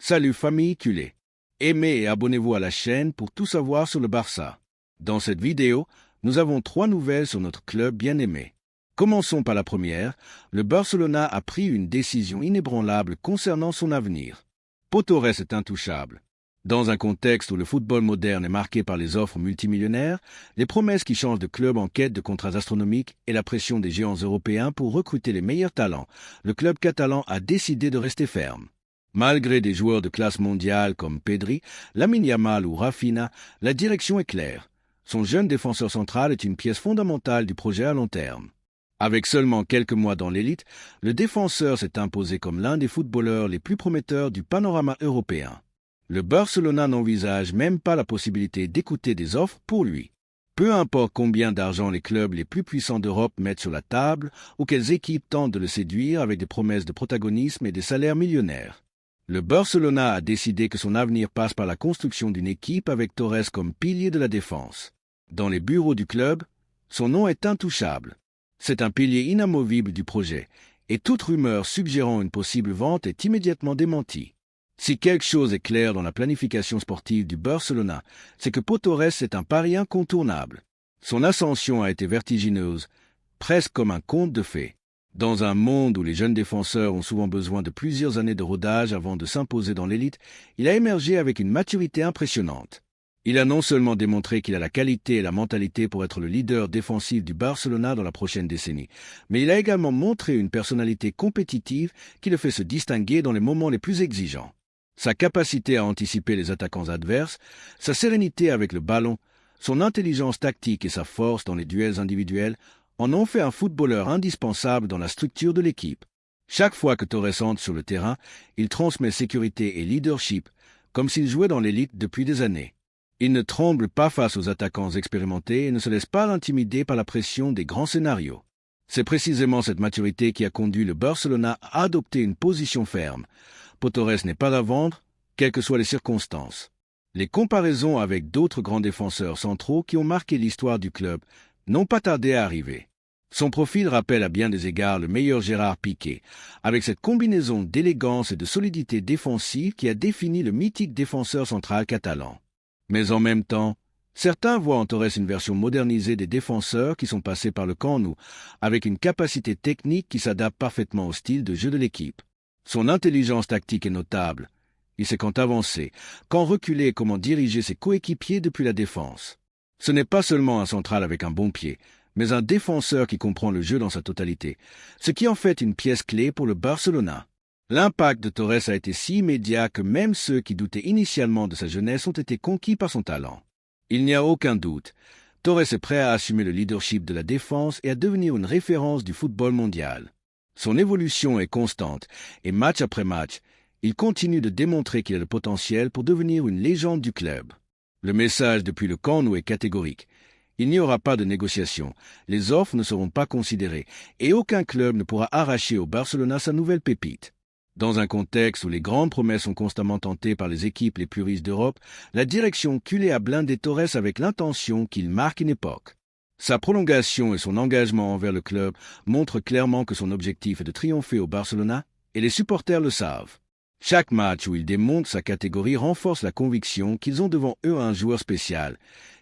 Salut famille culée. Aimez et abonnez-vous à la chaîne pour tout savoir sur le Barça. Dans cette vidéo, nous avons 3 nouvelles sur notre club bien-aimé. Commençons par la première. Le Barcelona a pris une décision inébranlable concernant son avenir. Pau Torres est intouchable. Dans un contexte où le football moderne est marqué par les offres multimillionnaires, les promesses qui changent de club en quête de contrats astronomiques et la pression des géants européens pour recruter les meilleurs talents, le club catalan a décidé de rester ferme. Malgré des joueurs de classe mondiale comme Pedri, Lamine Yamal ou Rafinha, la direction est claire. Son jeune défenseur central est une pièce fondamentale du projet à long terme. Avec seulement quelques mois dans l'élite, le défenseur s'est imposé comme l'un des footballeurs les plus prometteurs du panorama européen. Le Barcelona n'envisage même pas la possibilité d'écouter des offres pour lui. Peu importe combien d'argent les clubs les plus puissants d'Europe mettent sur la table ou quelles équipes tentent de le séduire avec des promesses de protagonisme et des salaires millionnaires. Le Barcelona a décidé que son avenir passe par la construction d'une équipe avec Torres comme pilier de la défense. Dans les bureaux du club, son nom est intouchable. C'est un pilier inamovible du projet, et toute rumeur suggérant une possible vente est immédiatement démentie. Si quelque chose est clair dans la planification sportive du Barcelona, c'est que Pau Torres est un pari incontournable. Son ascension a été vertigineuse, presque comme un conte de fées. Dans un monde où les jeunes défenseurs ont souvent besoin de plusieurs années de rodage avant de s'imposer dans l'élite, il a émergé avec une maturité impressionnante. Il a non seulement démontré qu'il a la qualité et la mentalité pour être le leader défensif du Barcelona dans la prochaine décennie, mais il a également montré une personnalité compétitive qui le fait se distinguer dans les moments les plus exigeants. Sa capacité à anticiper les attaquants adverses, sa sérénité avec le ballon, son intelligence tactique et sa force dans les duels individuels en ont fait un footballeur indispensable dans la structure de l'équipe. Chaque fois que Torres entre sur le terrain, il transmet sécurité et leadership, comme s'il jouait dans l'élite depuis des années. Il ne tremble pas face aux attaquants expérimentés et ne se laisse pas intimider par la pression des grands scénarios. C'est précisément cette maturité qui a conduit le Barcelona à adopter une position ferme. Pau Torres n'est pas à vendre, quelles que soient les circonstances. Les comparaisons avec d'autres grands défenseurs centraux qui ont marqué l'histoire du club n'ont pas tardé à arriver. Son profil rappelle à bien des égards le meilleur Gérard Piqué, avec cette combinaison d'élégance et de solidité défensive qui a défini le mythique défenseur central catalan. Mais en même temps, certains voient en Torres une version modernisée des défenseurs qui sont passés par le Camp Nou, avec une capacité technique qui s'adapte parfaitement au style de jeu de l'équipe. Son intelligence tactique est notable. Il sait quand avancer, quand reculer et comment diriger ses coéquipiers depuis la défense. Ce n'est pas seulement un central avec un bon pied, mais un défenseur qui comprend le jeu dans sa totalité, ce qui en fait une pièce clé pour le Barcelona. L'impact de Torres a été si immédiat que même ceux qui doutaient initialement de sa jeunesse ont été conquis par son talent. Il n'y a aucun doute, Torres est prêt à assumer le leadership de la défense et à devenir une référence du football mondial. Son évolution est constante, et match après match, il continue de démontrer qu'il a le potentiel pour devenir une légende du club. Le message depuis le Camp Nou est catégorique. Il n'y aura pas de négociation, les offres ne seront pas considérées, et aucun club ne pourra arracher au Barcelona sa nouvelle pépite. Dans un contexte où les grandes promesses sont constamment tentées par les équipes les plus riches d'Europe, la direction culée a blindé Torres avec l'intention qu'il marque une époque. Sa prolongation et son engagement envers le club montrent clairement que son objectif est de triompher au Barcelona, et les supporters le savent. Chaque match où il démontre sa catégorie renforce la conviction qu'ils ont devant eux un joueur spécial,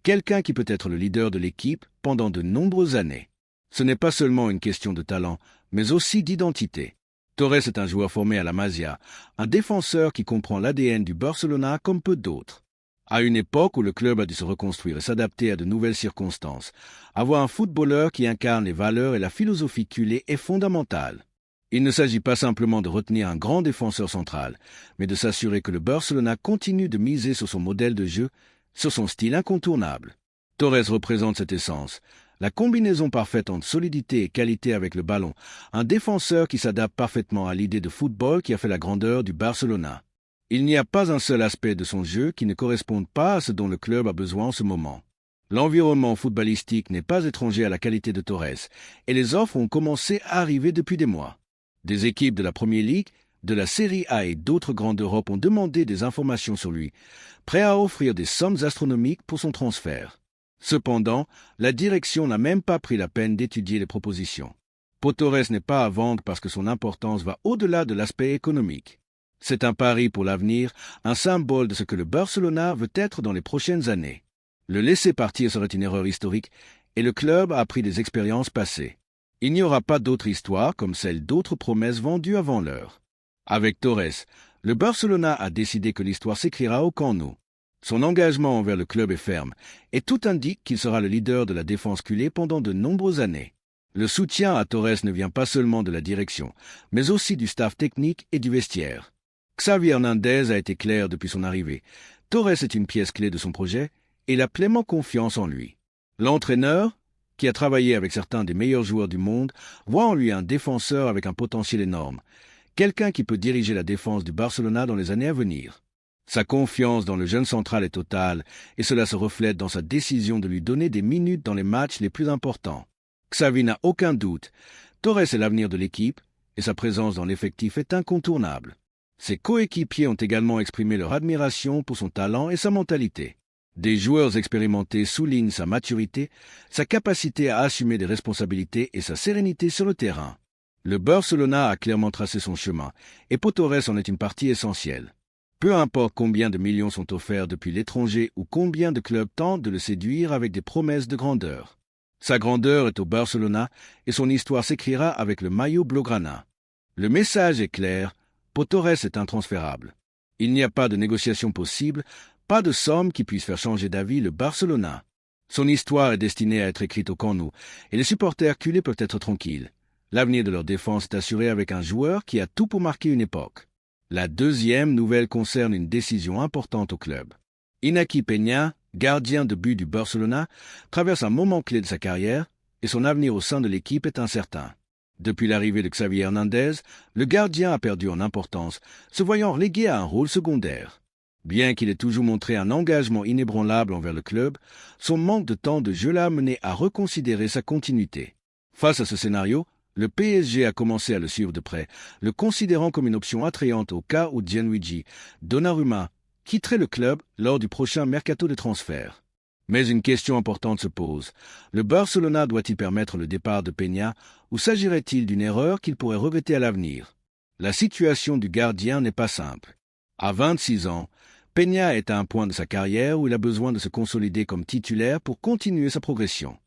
quelqu'un qui peut être le leader de l'équipe pendant de nombreuses années. Ce n'est pas seulement une question de talent, mais aussi d'identité. Torres est un joueur formé à la Masia, un défenseur qui comprend l'ADN du Barcelona comme peu d'autres. À une époque où le club a dû se reconstruire et s'adapter à de nouvelles circonstances, avoir un footballeur qui incarne les valeurs et la philosophie culée est fondamental. Il ne s'agit pas simplement de retenir un grand défenseur central, mais de s'assurer que le Barcelona continue de miser sur son modèle de jeu, sur son style incontournable. Torres représente cette essence, la combinaison parfaite entre solidité et qualité avec le ballon, un défenseur qui s'adapte parfaitement à l'idée de football qui a fait la grandeur du Barcelona. Il n'y a pas un seul aspect de son jeu qui ne corresponde pas à ce dont le club a besoin en ce moment. L'environnement footballistique n'est pas étranger à la qualité de Torres, et les offres ont commencé à arriver depuis des mois. Des équipes de la Premier League, de la Serie A et d'autres grandes d'Europe ont demandé des informations sur lui, prêts à offrir des sommes astronomiques pour son transfert. Cependant, la direction n'a même pas pris la peine d'étudier les propositions. Pau Torres n'est pas à vendre parce que son importance va au-delà de l'aspect économique. C'est un pari pour l'avenir, un symbole de ce que le Barcelona veut être dans les prochaines années. Le laisser partir serait une erreur historique et le club a appris des expériences passées. Il n'y aura pas d'autre histoire comme celle d'autres promesses vendues avant l'heure. Avec Torres, le Barcelona a décidé que l'histoire s'écrira au Camp Nou. Son engagement envers le club est ferme et tout indique qu'il sera le leader de la défense culée pendant de nombreuses années. Le soutien à Torres ne vient pas seulement de la direction, mais aussi du staff technique et du vestiaire. Xavi Hernandez a été clair depuis son arrivée. Torres est une pièce clé de son projet et il a pleinement confiance en lui. L'entraîneur, qui a travaillé avec certains des meilleurs joueurs du monde, voit en lui un défenseur avec un potentiel énorme, quelqu'un qui peut diriger la défense du Barcelona dans les années à venir. Sa confiance dans le jeune central est totale et cela se reflète dans sa décision de lui donner des minutes dans les matchs les plus importants. Xavi n'a aucun doute, Torres est l'avenir de l'équipe et sa présence dans l'effectif est incontournable. Ses coéquipiers ont également exprimé leur admiration pour son talent et sa mentalité. Des joueurs expérimentés soulignent sa maturité, sa capacité à assumer des responsabilités et sa sérénité sur le terrain. Le Barcelona a clairement tracé son chemin, et Pau Torres en est une partie essentielle. Peu importe combien de millions sont offerts depuis l'étranger ou combien de clubs tentent de le séduire avec des promesses de grandeur. Sa grandeur est au Barcelona et son histoire s'écrira avec le maillot blaugrana. Le message est clair, Pau Torres est intransférable. Il n'y a pas de négociation possible, pas de somme qui puisse faire changer d'avis le Barcelona. Son histoire est destinée à être écrite au Camp Nou, et les supporters culés peuvent être tranquilles. L'avenir de leur défense est assuré avec un joueur qui a tout pour marquer une époque. La deuxième nouvelle concerne une décision importante au club. Iñaki Peña, gardien de but du Barcelona, traverse un moment clé de sa carrière et son avenir au sein de l'équipe est incertain. Depuis l'arrivée de Xavi Hernandez, le gardien a perdu en importance, se voyant relégué à un rôle secondaire. Bien qu'il ait toujours montré un engagement inébranlable envers le club, son manque de temps de jeu l'a amené à reconsidérer sa continuité. Face à ce scénario, le PSG a commencé à le suivre de près, le considérant comme une option attrayante au cas où Gianluigi Donnarumma quitterait le club lors du prochain mercato de transfert. Mais une question importante se pose. Le Barcelona doit-il permettre le départ de Peña ou s'agirait-il d'une erreur qu'il pourrait regretter à l'avenir? La situation du gardien n'est pas simple. À 26 ans, Peña est à un point de sa carrière où il a besoin de se consolider comme titulaire pour continuer sa progression.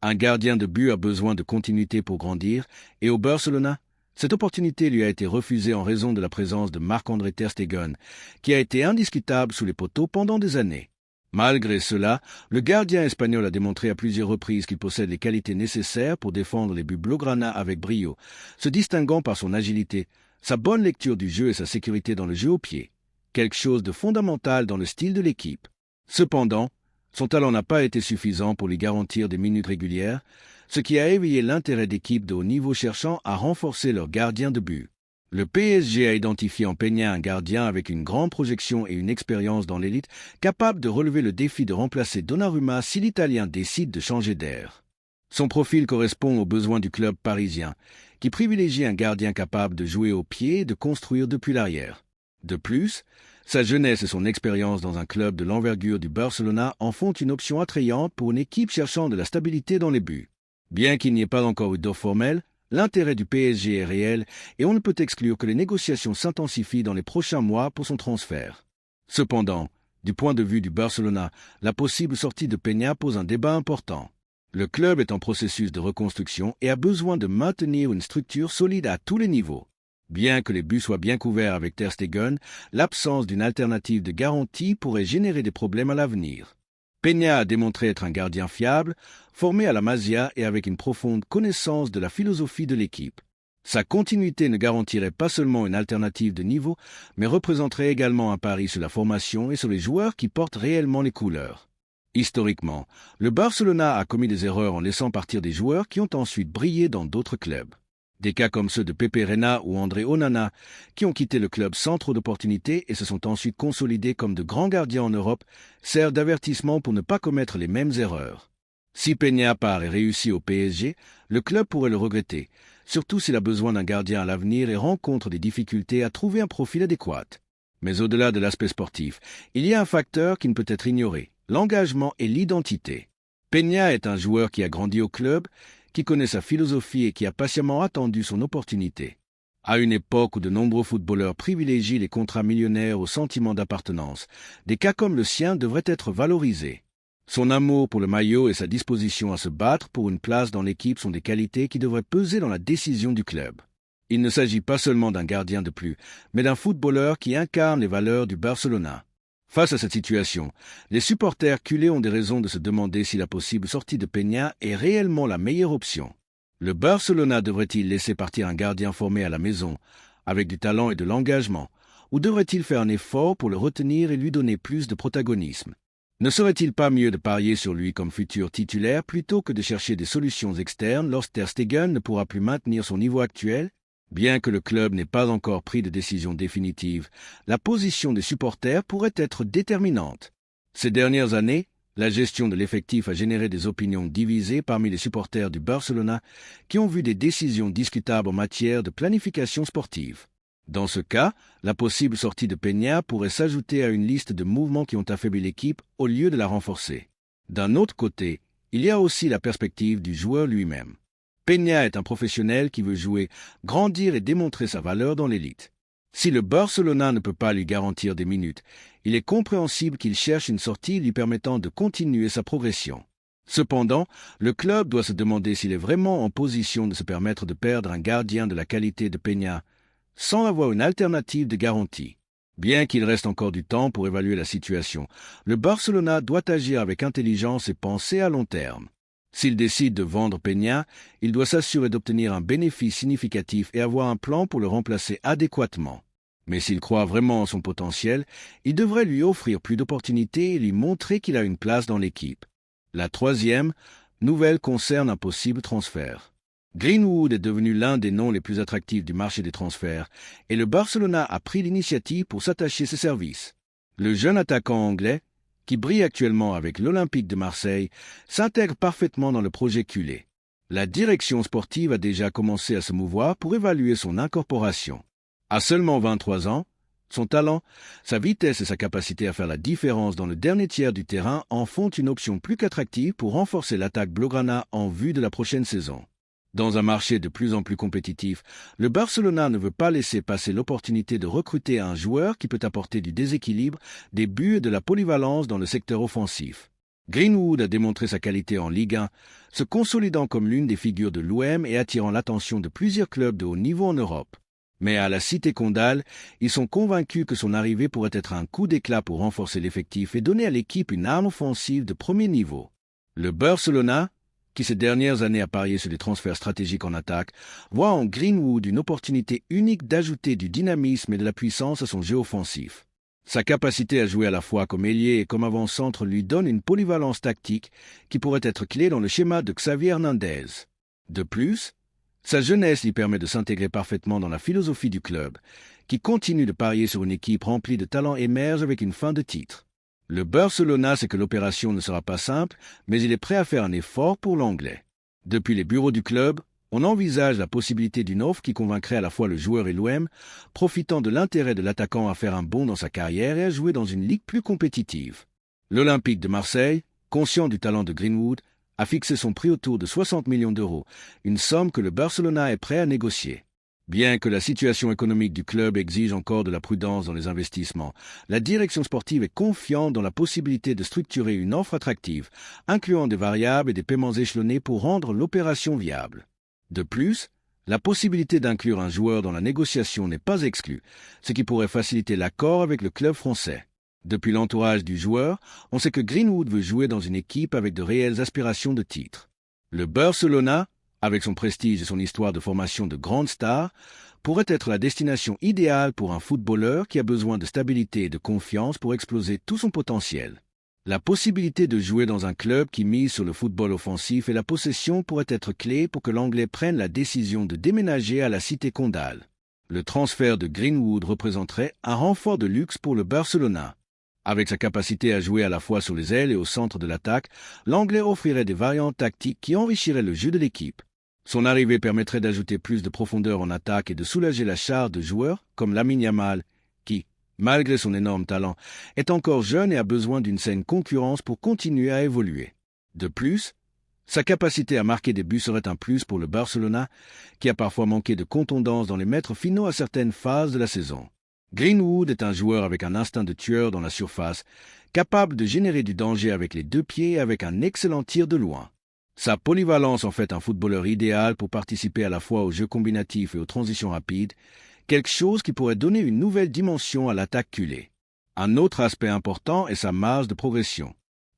Un gardien de but a besoin de continuité pour grandir, et au Barcelona, cette opportunité lui a été refusée en raison de la présence de Marc-André ter Stegen, qui a été indiscutable sous les poteaux pendant des années. Malgré cela, le gardien espagnol a démontré à plusieurs reprises qu'il possède les qualités nécessaires pour défendre les buts blaugrana avec brio, se distinguant par son agilité, sa bonne lecture du jeu et sa sécurité dans le jeu au pied, quelque chose de fondamental dans le style de l'équipe. Cependant, son talent n'a pas été suffisant pour lui garantir des minutes régulières, ce qui a éveillé l'intérêt d'équipes de haut niveau cherchant à renforcer leur gardien de but. Le PSG a identifié en Peña un gardien avec une grande projection et une expérience dans l'élite, capable de relever le défi de remplacer Donnarumma si l'Italien décide de changer d'air. Son profil correspond aux besoins du club parisien, qui privilégie un gardien capable de jouer au pied et de construire depuis l'arrière. De plus, sa jeunesse et son expérience dans un club de l'envergure du Barcelona en font une option attrayante pour une équipe cherchant de la stabilité dans les buts. Bien qu'il n'y ait pas encore eu d'offre formelle, l'intérêt du PSG est réel et on ne peut exclure que les négociations s'intensifient dans les prochains mois pour son transfert. Cependant, du point de vue du Barcelona, la possible sortie de Peña pose un débat important. Le club est en processus de reconstruction et a besoin de maintenir une structure solide à tous les niveaux. Bien que les buts soient bien couverts avec ter Stegen, l'absence d'une alternative de garantie pourrait générer des problèmes à l'avenir. Peña a démontré être un gardien fiable, formé à la Masia et avec une profonde connaissance de la philosophie de l'équipe. Sa continuité ne garantirait pas seulement une alternative de niveau, mais représenterait également un pari sur la formation et sur les joueurs qui portent réellement les couleurs. Historiquement, le Barcelona a commis des erreurs en laissant partir des joueurs qui ont ensuite brillé dans d'autres clubs. Des cas comme ceux de Pepe Reina ou André Onana, qui ont quitté le club sans trop d'opportunités et se sont ensuite consolidés comme de grands gardiens en Europe, servent d'avertissement pour ne pas commettre les mêmes erreurs. Si Peña part et réussit au PSG, le club pourrait le regretter, surtout s'il a besoin d'un gardien à l'avenir et rencontre des difficultés à trouver un profil adéquat. Mais au-delà de l'aspect sportif, il y a un facteur qui ne peut être ignoré, l'engagement et l'identité. Peña est un joueur qui a grandi au club, qui connaît sa philosophie et qui a patiemment attendu son opportunité. À une époque où de nombreux footballeurs privilégient les contrats millionnaires au sentiment d'appartenance, des cas comme le sien devraient être valorisés. Son amour pour le maillot et sa disposition à se battre pour une place dans l'équipe sont des qualités qui devraient peser dans la décision du club. Il ne s'agit pas seulement d'un gardien de plus, mais d'un footballeur qui incarne les valeurs du Barcelona. Face à cette situation, les supporters culés ont des raisons de se demander si la possible sortie de Peña est réellement la meilleure option. Le Barcelona devrait-il laisser partir un gardien formé à la maison, avec du talent et de l'engagement, ou devrait-il faire un effort pour le retenir et lui donner plus de protagonisme? Ne serait-il pas mieux de parier sur lui comme futur titulaire plutôt que de chercher des solutions externes lorsque Ter Stegen ne pourra plus maintenir son niveau actuel? Bien que le club n'ait pas encore pris de décision définitive, la position des supporters pourrait être déterminante. Ces dernières années, la gestion de l'effectif a généré des opinions divisées parmi les supporters du Barcelona qui ont vu des décisions discutables en matière de planification sportive. Dans ce cas, la possible sortie de Peña pourrait s'ajouter à une liste de mouvements qui ont affaibli l'équipe au lieu de la renforcer. D'un autre côté, il y a aussi la perspective du joueur lui-même. Peña est un professionnel qui veut jouer, grandir et démontrer sa valeur dans l'élite. Si le Barcelona ne peut pas lui garantir des minutes, il est compréhensible qu'il cherche une sortie lui permettant de continuer sa progression. Cependant, le club doit se demander s'il est vraiment en position de se permettre de perdre un gardien de la qualité de Peña sans avoir une alternative de garantie. Bien qu'il reste encore du temps pour évaluer la situation, le Barcelona doit agir avec intelligence et penser à long terme. S'il décide de vendre Peña, il doit s'assurer d'obtenir un bénéfice significatif et avoir un plan pour le remplacer adéquatement. Mais s'il croit vraiment en son potentiel, il devrait lui offrir plus d'opportunités et lui montrer qu'il a une place dans l'équipe. La troisième nouvelle concerne un possible transfert. Greenwood est devenu l'un des noms les plus attractifs du marché des transferts et le Barcelona a pris l'initiative pour s'attacher ses services. Le jeune attaquant anglais, qui brille actuellement avec l'Olympique de Marseille, s'intègre parfaitement dans le projet culé. La direction sportive a déjà commencé à se mouvoir pour évaluer son incorporation. À seulement 23 ans, son talent, sa vitesse et sa capacité à faire la différence dans le dernier tiers du terrain en font une option plus qu'attractive pour renforcer l'attaque blaugrana en vue de la prochaine saison. Dans un marché de plus en plus compétitif, le Barcelona ne veut pas laisser passer l'opportunité de recruter un joueur qui peut apporter du déséquilibre, des buts et de la polyvalence dans le secteur offensif. Greenwood a démontré sa qualité en Ligue 1, se consolidant comme l'une des figures de l'OM et attirant l'attention de plusieurs clubs de haut niveau en Europe. Mais à la Cité Condal, ils sont convaincus que son arrivée pourrait être un coup d'éclat pour renforcer l'effectif et donner à l'équipe une arme offensive de premier niveau. Le Barcelona, qui ces dernières années a parié sur les transferts stratégiques en attaque, voit en Greenwood une opportunité unique d'ajouter du dynamisme et de la puissance à son jeu offensif. Sa capacité à jouer à la fois comme ailier et comme avant-centre lui donne une polyvalence tactique qui pourrait être clé dans le schéma de Xavi Hernandez. De plus, sa jeunesse lui permet de s'intégrer parfaitement dans la philosophie du club, qui continue de parier sur une équipe remplie de talents émerge avec une fin de titre. Le Barcelona sait que l'opération ne sera pas simple, mais il est prêt à faire un effort pour l'Anglais. Depuis les bureaux du club, on envisage la possibilité d'une offre qui convaincrait à la fois le joueur et l'OM, profitant de l'intérêt de l'attaquant à faire un bond dans sa carrière et à jouer dans une ligue plus compétitive. L'Olympique de Marseille, conscient du talent de Greenwood, a fixé son prix autour de 60 millions d'euros, une somme que le Barcelona est prêt à négocier. Bien que la situation économique du club exige encore de la prudence dans les investissements, la direction sportive est confiante dans la possibilité de structurer une offre attractive, incluant des variables et des paiements échelonnés pour rendre l'opération viable. De plus, la possibilité d'inclure un joueur dans la négociation n'est pas exclue, ce qui pourrait faciliter l'accord avec le club français. Depuis l'entourage du joueur, on sait que Greenwood veut jouer dans une équipe avec de réelles aspirations de titre. Le Barcelona, avec son prestige et son histoire de formation de grandes stars, pourrait être la destination idéale pour un footballeur qui a besoin de stabilité et de confiance pour exploser tout son potentiel. La possibilité de jouer dans un club qui mise sur le football offensif et la possession pourrait être clé pour que l'Anglais prenne la décision de déménager à la Cité Condal. Le transfert de Greenwood représenterait un renfort de luxe pour le Barcelona. Avec sa capacité à jouer à la fois sur les ailes et au centre de l'attaque, l'Anglais offrirait des variantes tactiques qui enrichiraient le jeu de l'équipe. Son arrivée permettrait d'ajouter plus de profondeur en attaque et de soulager la charge de joueurs comme Lamine Yamal, qui, malgré son énorme talent, est encore jeune et a besoin d'une saine concurrence pour continuer à évoluer. De plus, Sa capacité à marquer des buts serait un plus pour le Barcelona, qui a parfois manqué de contondance dans les mètres finaux à certaines phases de la saison. Greenwood est un joueur avec un instinct de tueur dans la surface, capable de générer du danger avec les deux pieds et avec un excellent tir de loin. Sa polyvalence en fait un footballeur idéal pour participer à la fois au jeu combinatif et aux transitions rapides, quelque chose qui pourrait donner une nouvelle dimension à l'attaque culée. Un autre aspect important est sa marge de progression.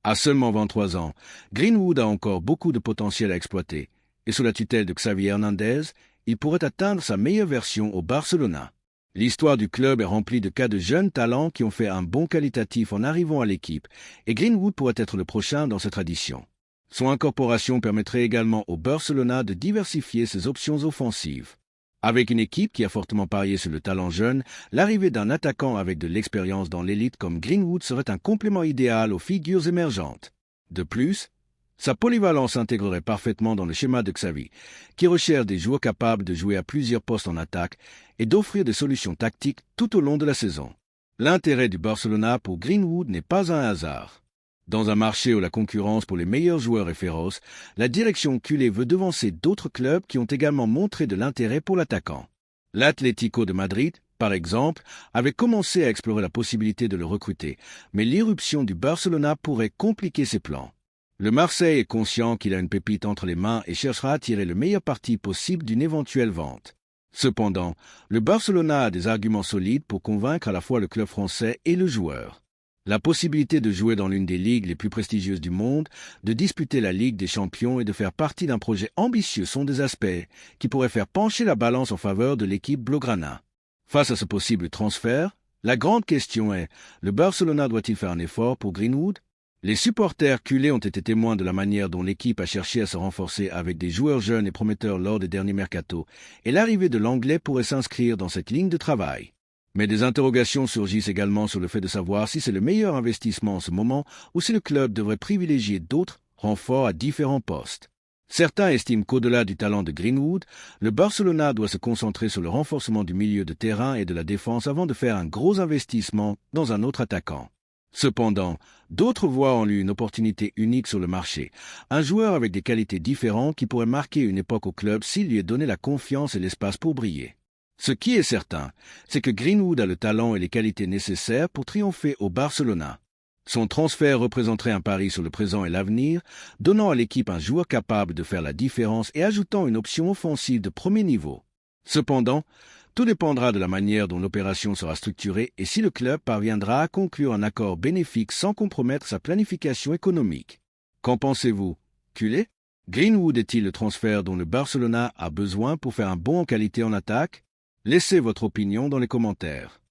À seulement 23 ans, Greenwood a encore beaucoup de potentiel à exploiter, et sous la tutelle de Xavi Hernandez, il pourrait atteindre sa meilleure version au Barcelona. L'histoire du club est remplie de cas de jeunes talents qui ont fait un bond qualitatif en arrivant à l'équipe, et Greenwood pourrait être le prochain dans cette tradition. Son incorporation permettrait également au Barcelona de diversifier ses options offensives. Avec une équipe qui a fortement parié sur le talent jeune, l'arrivée d'un attaquant avec de l'expérience dans l'élite comme Greenwood serait un complément idéal aux figures émergentes. De plus, sa polyvalence intégrerait parfaitement dans le schéma de Xavi, qui recherche des joueurs capables de jouer à plusieurs postes en attaque et d'offrir des solutions tactiques tout au long de la saison. L'intérêt du Barcelona pour Greenwood n'est pas un hasard. Dans un marché où la concurrence pour les meilleurs joueurs est féroce, la direction culée veut devancer d'autres clubs qui ont également montré de l'intérêt pour l'attaquant. L'Atlético de Madrid, par exemple, avait commencé à explorer la possibilité de le recruter, mais l'irruption du Barcelona pourrait compliquer ses plans. Le Marseille est conscient qu'il a une pépite entre les mains et cherchera à tirer le meilleur parti possible d'une éventuelle vente. Cependant, le Barcelona a des arguments solides pour convaincre à la fois le club français et le joueur. La possibilité de jouer dans l'une des ligues les plus prestigieuses du monde, de disputer la Ligue des Champions et de faire partie d'un projet ambitieux sont des aspects qui pourraient faire pencher la balance en faveur de l'équipe blaugrana. Face à ce possible transfert, la grande question est, le Barcelona doit-il faire un effort pour Greenwood? Les supporters culés ont été témoins de la manière dont l'équipe a cherché à se renforcer avec des joueurs jeunes et prometteurs lors des derniers mercatos, et l'arrivée de l'Anglais pourrait s'inscrire dans cette ligne de travail. Mais des interrogations surgissent également sur le fait de savoir si c'est le meilleur investissement en ce moment ou si le club devrait privilégier d'autres renforts à différents postes. Certains estiment qu'au-delà du talent de Greenwood, le Barcelona doit se concentrer sur le renforcement du milieu de terrain et de la défense avant de faire un gros investissement dans un autre attaquant. Cependant, d'autres voient en lui une opportunité unique sur le marché, un joueur avec des qualités différentes qui pourrait marquer une époque au club s'il lui est donné la confiance et l'espace pour briller. Ce qui est certain, c'est que Greenwood a le talent et les qualités nécessaires pour triompher au Barcelona. Son transfert représenterait un pari sur le présent et l'avenir, donnant à l'équipe un joueur capable de faire la différence et ajoutant une option offensive de premier niveau. Cependant, tout dépendra de la manière dont l'opération sera structurée et si le club parviendra à conclure un accord bénéfique sans compromettre sa planification économique. Qu'en pensez-vous, culé? Greenwood est-il le transfert dont le Barcelona a besoin pour faire un bond en qualité en attaque? Laissez votre opinion dans les commentaires.